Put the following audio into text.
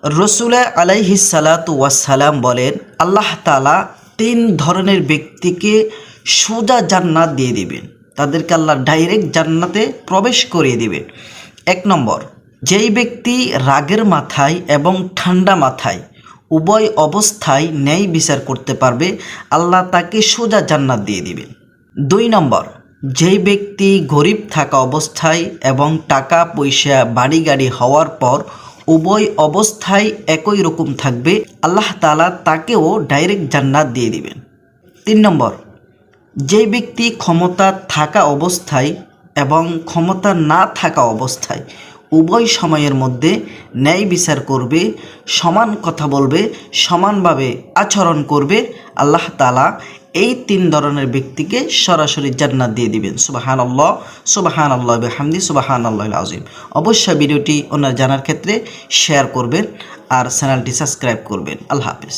রসুল আলাইহিস সালাতু ওয়াসসালাম বলেন, আল্লাহ তাআলা 3 ধরনের ব্যক্তিকে সোজা জান্নাত দিয়ে দিবেন। তাদেরকে আল্লাহ ডাইরেক্ট জান্নাতে প্রবেশ করিয়ে দিবেন। 1 নম্বর, যেই ব্যক্তি রাগের মাথায় এবং ঠান্ডা মাথায় উভয় অবস্থায় ন্যায় বিচার করতে পারবে, আল্লাহ তাকে সোজা জান্নাত দিয়ে দিবেন। 2 নম্বর, যেই ব্যক্তি গরিব থাকা অবস্থায় এবং টাকা পয়সা বাড়ি গাড়ি হওয়ার পর উভয় অবস্থায় একই রকম থাকবে, আল্লাহ তাআলা তাকেও ডাইরেক্ট জান্নাত দিয়ে দিবেন। 3 নম্বর, যেই ব্যক্তি ক্ষমতা থাকা অবস্থায় এবং ক্ষমতা না থাকা অবস্থায় উভয় সময়ের মধ্যে ন্যায় বিচার করবে, সমান কথা বলবে, সমানভাবে আচরণ করবে, আল্লাহ তাআলা এই 3 ধরনের ব্যক্তিকে সরাসরি জান্নাত দিয়ে দিবেন। সুবহানাল্লাহ, সুবহানাল্লাহি ওয়া বিহামদি, সুবহানাল্লাহিল আযীম। অবশ্যই ভিডিওটি অন্যরা জানার ক্ষেত্রে শেয়ার করবেন আর চ্যানেলটি সাবস্ক্রাইব করবেন। আল্লাহ হাফেজ।